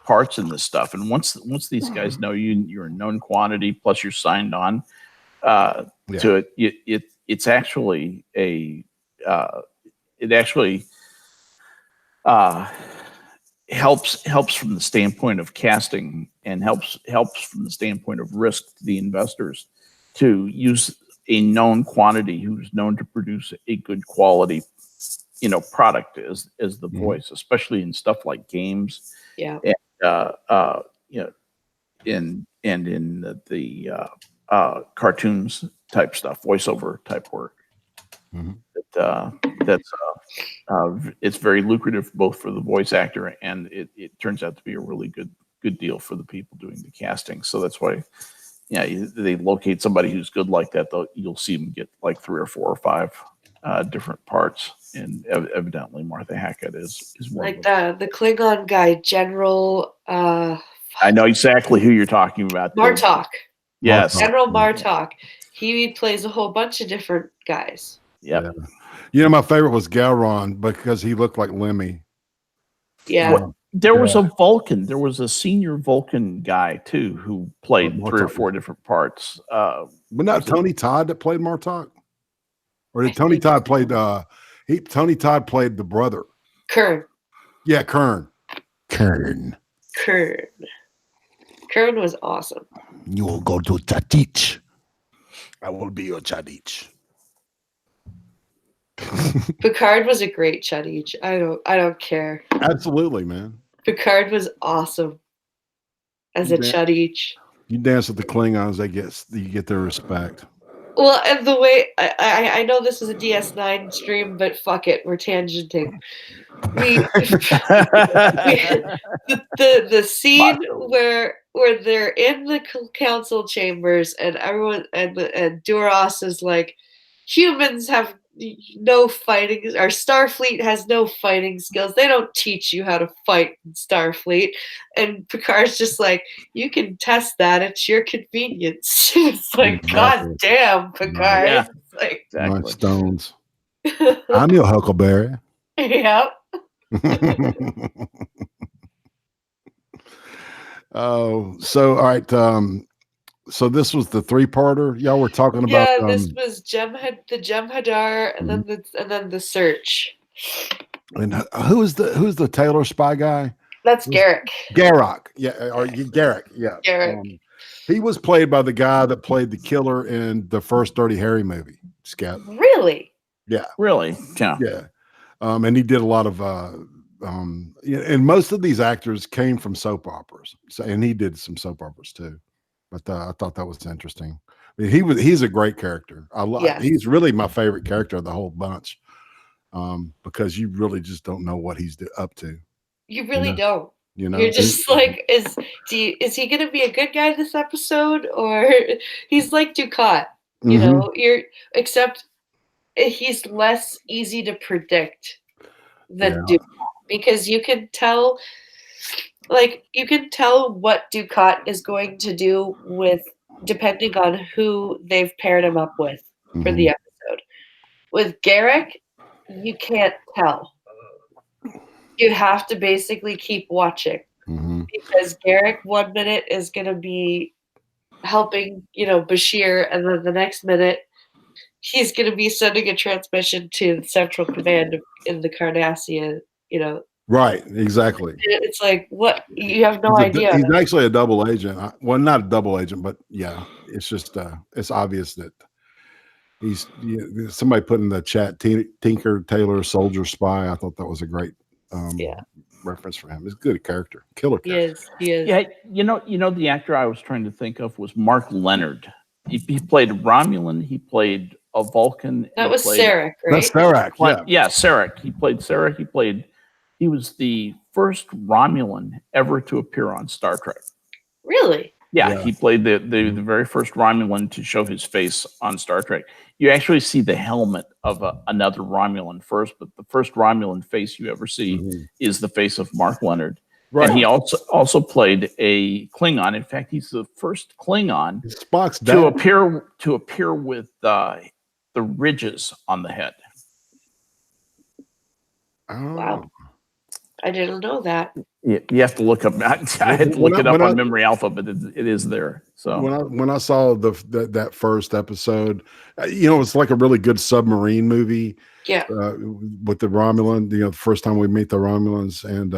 parts in this stuff. And once these guys know you're a known quantity, plus you're signed on to it, it's actually helps from the standpoint of casting, and helps from the standpoint of risk to the investors to use a known quantity who's known to produce a good quality product as the voice, especially in stuff like games. Yeah. And in the cartoons type stuff, voiceover type work. It's very lucrative both for the voice actor, and it turns out to be a really good deal for the people doing the casting. So that's why, they locate somebody who's good like that. You'll see them get like 3 or 4 or 5 different parts, and evidently Martha Hackett is one Like of them. the Klingon guy, General I know exactly who you're talking about. Martok. Yes. General Martok. He plays a whole bunch of different guys. Yep. Yeah. You know, my favorite was Galron because he looked like Lemmy. Yeah. There was a Vulcan. There was a senior Vulcan guy too who played Martok. 3 or 4 different parts. But not Tony Todd that played Martok, or did Tony Todd played? Tony Todd played the brother. Kern. Yeah, Kern. Kern. Kern was awesome. You will go to Chadich. I will be your Chadich. Picard was a great Chadich. I don't care. Absolutely, man. Picard was awesome as a Chadich. You dance with the Klingons, you get their respect. Well, and the way I know this is a DS9 stream, but fuck it, we're tangenting. The scene where they're in the council chambers and everyone and Duras is like, humans have no fighting, or Starfleet has no fighting skills. They don't teach you how to fight in Starfleet. And Picard's just like, you can test that at your convenience. It's like, God damn, Picard. Yeah. It's like, Nice stones. I'm your Huckleberry. Yeah. Oh, so all right. So this was the 3-parter y'all were talking about. Yeah, this was the Jem'hadar, and then the search. And who's the Taylor spy guy? That's Garak. Garak, yeah, or Garak, yeah. Garak. He was played by the guy that played the killer in the first Dirty Harry movie. Scat. Really? Yeah. Really? Yeah. Yeah. And he did a lot of and most of these actors came from soap operas. So, and he did some soap operas too. But I thought that was interesting. I mean, he's a great character. He's really my favorite character of the whole bunch. Because you really just don't know what he's up to. You really don't. You know, you're just like, is he going to be a good guy this episode, or he's like Ducat? You know, except he's less easy to predict than Ducat, because you can tell what Ducat is going to do depending on who they've paired him up with for the episode. With Garak, you can't tell. You have to basically keep watching, because Garak 1 minute is going to be helping, Bashir, and then the next minute he's going to be sending a transmission to the Central Command in the Cardassia, Right, exactly. It's like, what? You have no idea. He's actually a double agent. Well, not a double agent, but yeah, it's just it's obvious that he's somebody put in the chat, Tinker Tailor Soldier Spy. I thought that was a great reference for him. He's a good character, killer character. He is. Yeah, the actor I was trying to think of was Mark Leonard. He played Romulan. He played a Vulcan. That was Sarek, right? That's Sarek. Yeah, Sarek. He played Sarek. He was the first Romulan ever to appear on Star Trek. Really? Yeah, he played the very first Romulan to show his face on Star Trek. You actually see the helmet of another Romulan first, but the first Romulan face you ever see is the face of Mark Leonard. Right. And he also played a Klingon. In fact, he's the first Klingon Spock's to appear with the ridges on the head. Oh. Wow. I didn't know that. You have to look up. I had to look it up on Memory Alpha, but it is there. So when I saw that first episode, it's like a really good submarine movie. Yeah. With the Romulan, the first time we meet the Romulans, and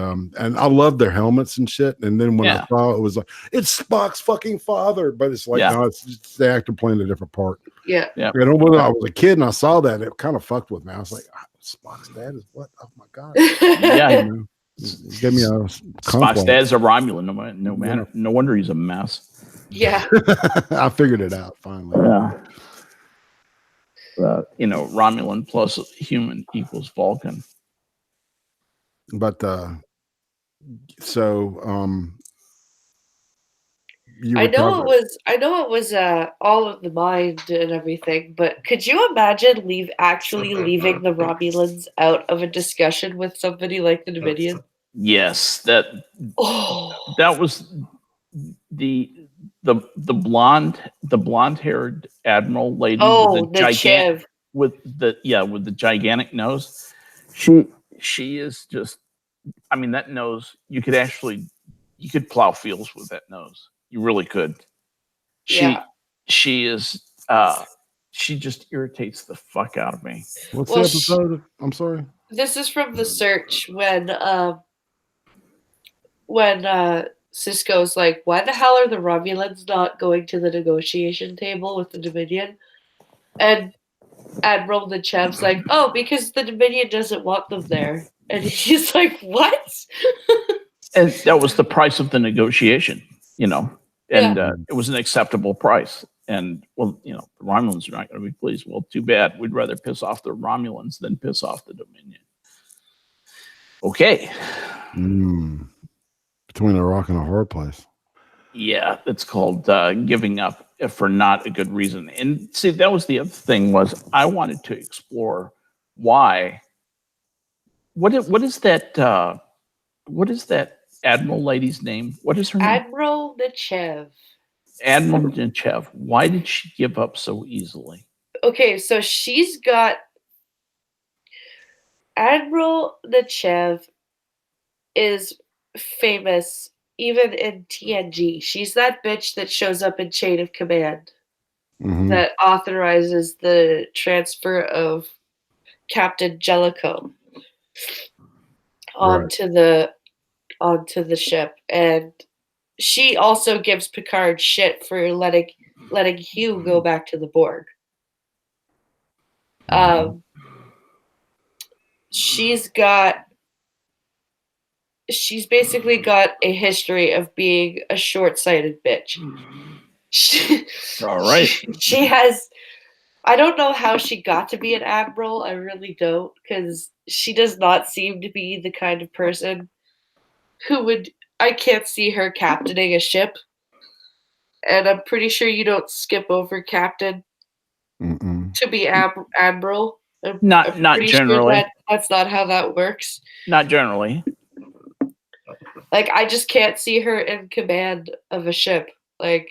I love their helmets and shit. And then when I saw it was like, it's Spock's fucking father, but it's like no, it's just the actor playing a different part. Yeah. Yeah. When I was a kid and I saw that, it kind of fucked with me. I was like, Spock's dad is what? Oh my god. Yeah. Give me a Spock's dad's a Romulan. No wonder he's a mess. Yeah. I figured it out finally. Yeah. Romulan plus human equals Vulcan. But you I were know talking. it was all of the mind and everything, but could you imagine actually leaving the Romulans out of a discussion with somebody like the Dominion? Yes, that Oh, was the blonde haired admiral lady with the the Chev. with the gigantic nose. She is just, I mean, that nose, you could plow fields with that nose. You really could. Yeah. She is she just irritates the fuck out of me. What's Well, the episode? I'm sorry. This is from the search when Cisco's like, why the hell are the Romulans not going to the negotiation table with the Dominion? And Admiral Nechev's like, oh, because the Dominion doesn't want them there. And he's like, what? And that was the price of the negotiation, and Yeah. it was an acceptable price. And well, the Romulans are not going to be pleased. Well, too bad. We'd rather piss off the Romulans than piss off the Dominion. Okay. Between a rock and a hard place. Yeah, it's called giving up for not a good reason. And see, that was the other thing, was I wanted to explore why. What is that admiral lady's name? What is her name? Admiral Nechev. Admiral Nechev. Why did she give up so easily? Okay, so she's got Admiral Nechev is famous even in TNG. She's that bitch that shows up in Chain of Command that authorizes the transfer of Captain Jellicoe onto the ship, and she also gives Picard shit for letting Hugh go back to the Borg. She's basically got a history of being a short-sighted bitch. All right. She has. I don't know how she got to be an admiral. I really don't, because she does not seem to be the kind of person who would. I can't see her captaining a ship, and I'm pretty sure you don't skip over captain to be admiral. Not generally. Sure that's not how that works. Not generally. Like, I just can't see her in command of a ship. Like,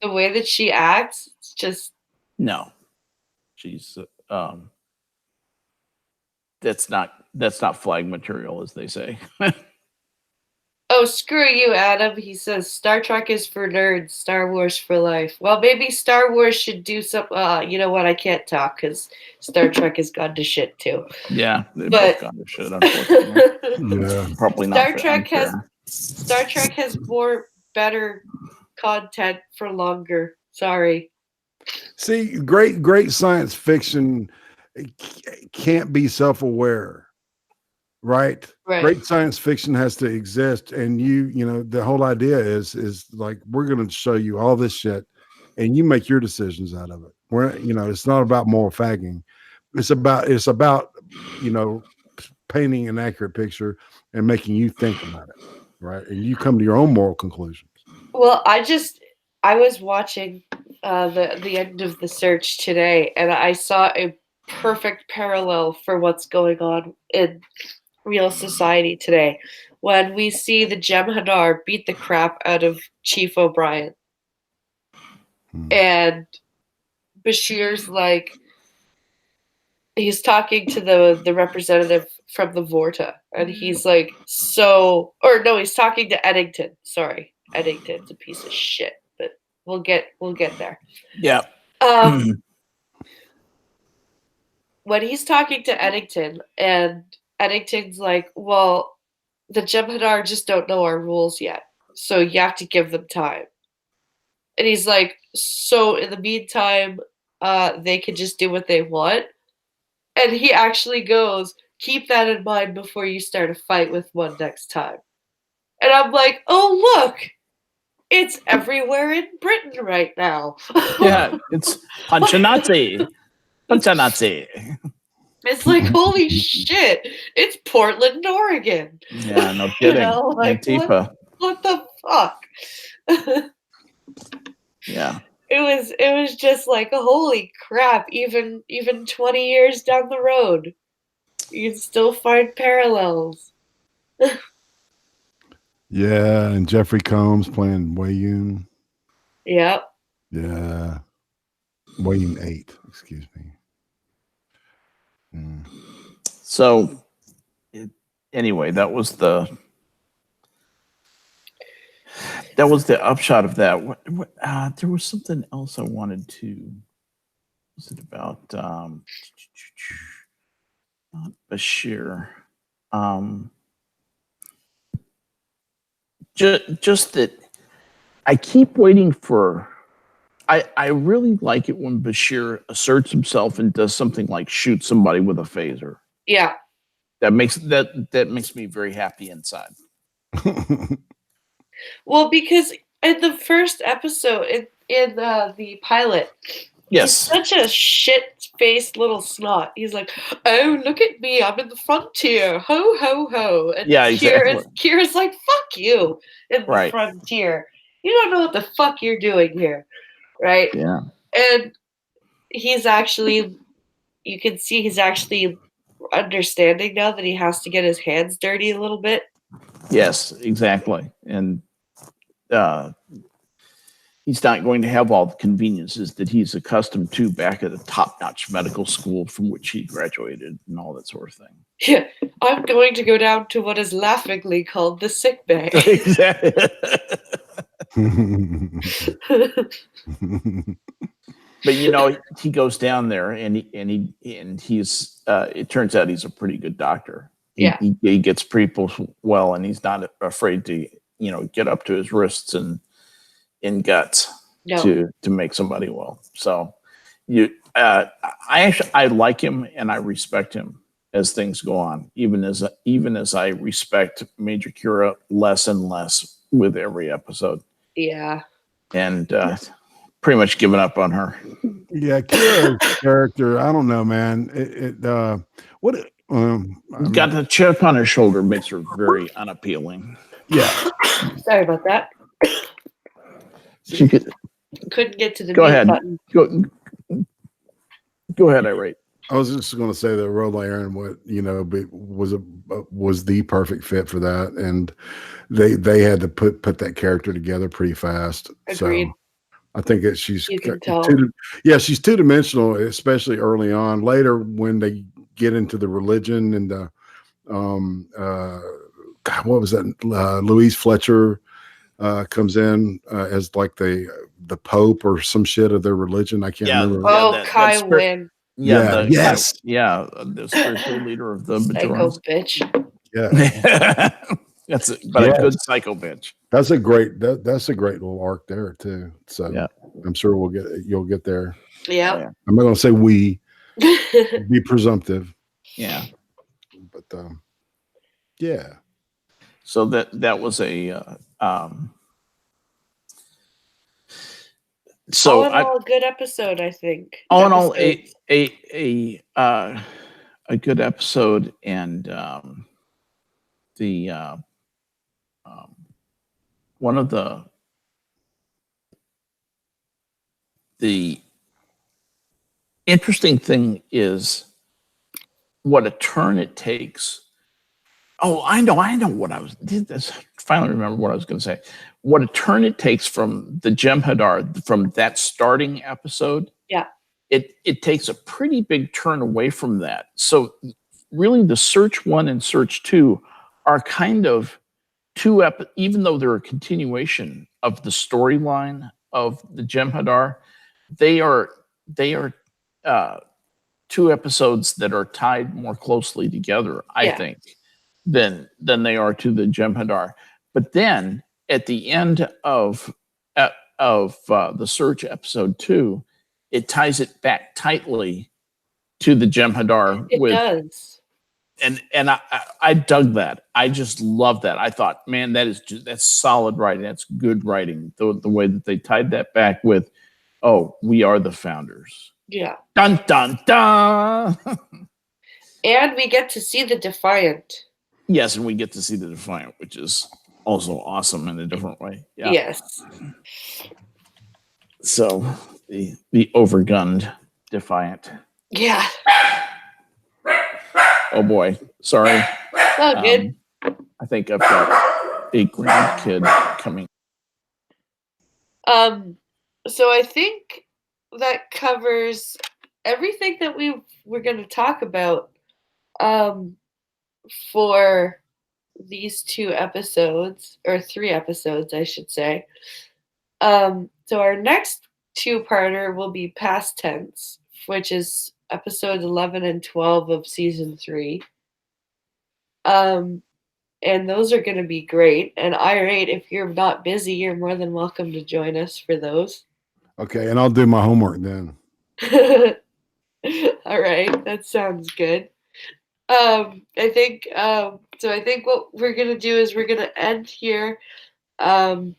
the way that she acts, it's just... No. She's that's not flag material, as they say. Oh, screw you, Adam. He says Star Trek is for nerds, Star Wars for life. Well, maybe Star Wars should do some... you know what? I can't talk because Star Trek has gone to shit, too. Yeah, they've both gone to shit, unfortunately. Yeah. Probably not. Star Trek has more better content for longer. Sorry. See, great science fiction can't be self-aware, right? Great science fiction has to exist, and the whole idea is like, we're going to show you all this shit, and you make your decisions out of it. It's not about moral fagging. It's about painting an accurate picture and making you think about it, right? And you come to your own moral conclusions. Well, I was watching the end of the search today, and I saw a perfect parallel for what's going on in real society today when we see the Jem'hadar beat the crap out of Chief O'Brien. And Bashir's like, he's talking to the representative from the Vorta, and he's like, he's talking to Eddington. Sorry, Eddington's a piece of shit, but we'll get there. Yeah. When he's talking to Eddington, and Eddington's like, well, the Jem'hadar just don't know our rules yet, so you have to give them time. And he's like, so in the meantime, they can just do what they want. And he actually goes, keep that in mind before you start a fight with one next time. And I'm like, oh, look, it's everywhere in Britain right now. Yeah, it's punch a Nazi. Punch a Nazi. It's like, holy shit, it's Portland, Oregon. Yeah, no kidding. Like, Antifa. What the fuck? Yeah. It was just like, holy crap, even 20 years down the road, you can still find parallels. Yeah, and Jeffrey Combs playing Wei Yun. Yep. Yeah. Wei Yun 8, excuse me. Mm. So anyway, that was the upshot of that. There was something else I wanted to. Was it about not Bashir? Just that I keep waiting for. I really like it when Bashir asserts himself and does something like shoot somebody with a phaser. Yeah. That makes me very happy inside. Well, because in the first episode, in the pilot, he's Yes. such a shit-faced little snot. He's like, "Oh, look at me! I'm in the frontier. Ho ho ho!" And Yeah, exactly. Kira's like, "Fuck you!" In the Right. frontier, you don't know what the fuck you're doing here, right? Yeah. And he's actually, you can see he's actually understanding now that he has to get his hands dirty a little bit. Yes, exactly. And he's not going to have all the conveniences that he's accustomed to back at a top-notch medical school from which he graduated and all that sort of thing. Yeah, I'm going to go down to what is laughingly called the sick bay. Exactly. But he goes down there and he's it turns out he's a pretty good doctor. He gets people well, and he's not afraid to get up to his wrists and in guts to make somebody well. So I like him and I respect him as things go on, even as I respect Major Kira less and less with every episode. Yeah. And pretty much given up on her. Yeah, Kira's character, I don't know, man. Got the chip on her shoulder makes her very unappealing. Yeah. Sorry about that. She couldn't get to the go mute ahead. button. Go ahead, Irate. I was just going to say that Rod Aaron was the perfect fit for that, and they had to put that character together pretty fast. Agreed. So I think that she's she's two-dimensional, especially early on. Later, when they get into the religion and the what was that? Louise Fletcher comes in as like the Pope or some shit of their religion. I can't remember. Oh, Kai Wynn. The spiritual leader of the Psycho bitch. Yeah. A good psycho bitch. That's a great little arc there too. So yeah. I'm sure you'll get there. Yeah. I'm not gonna say we be presumptive. Yeah. But yeah. So that was a all in all, a good episode, I think. All in all, a good episode, and one of the interesting thing is what a turn it takes. Oh, I know what I was. Finally, remember what I was going to say. What a turn it takes from the Jem'hadar, from that starting episode. Yeah, it takes a pretty big turn away from that. So, really, the Search 1 and Search 2 are kind of even though they're a continuation of the storyline of the Jem'hadar, they are two episodes that are tied more closely together, I think, than they are to the Jem'hadar. But then at the end of the Search episode 2, it ties it back tightly to the Jem'hadar. It does. And I dug that. I just love that. I thought, man, that's solid writing. That's good writing. The way that they tied that back with, oh, we are the founders. Yeah. Dun dun dun. And we get to see the Defiant. Yes, and we get to see the Defiant, which is also awesome in a different way. Yeah. Yes. So the overgunned Defiant. Yeah. Oh boy, sorry. Oh, good. I think I've got a grandkid coming. So I think that covers everything that we're going to talk about for these 2 episodes, or 3 episodes, I should say. So our next 2-parter will be Past Tense, which is episodes 11 and 12 of season 3. And those are going to be great. And irate, if you're not busy, you're more than welcome to join us for those. Okay, and I'll do my homework then. All right, that sounds good. I think I think what we're gonna do is we're gonna end here. I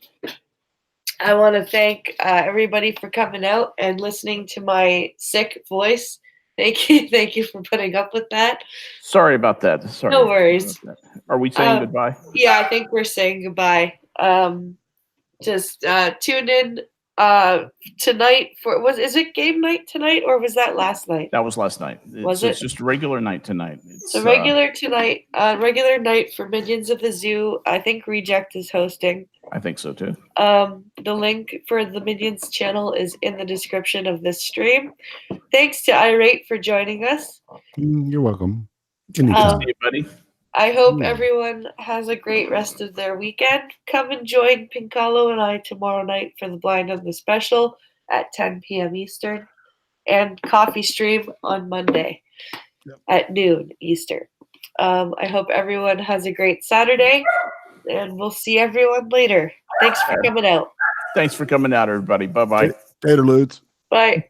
want to thank everybody for coming out and listening to my sick voice. Thank you for putting up with that. Sorry about that. Sorry. No worries. Are we saying goodbye? Yeah, I think we're saying goodbye. Just tune in tonight for is it game night tonight, or was that last night? That was last night. Was It's just a regular night tonight. It's so regular tonight, regular night for Minions of the Zoo. I think Reject is hosting. I think so too. The link for the Minions channel is in the description of this stream. Thanks to Irate for joining us. You're welcome. Anytime. See you, buddy. I hope everyone has a great rest of their weekend. Come and join Pinkalo and I tomorrow night for the Blind on the Special at 10 p.m. Eastern, and Coffee Stream on Monday at noon Eastern. I hope everyone has a great Saturday, and we'll see everyone later. Thanks for coming out. Thanks for coming out, everybody. Bye-bye. Later, Ludes. Bye.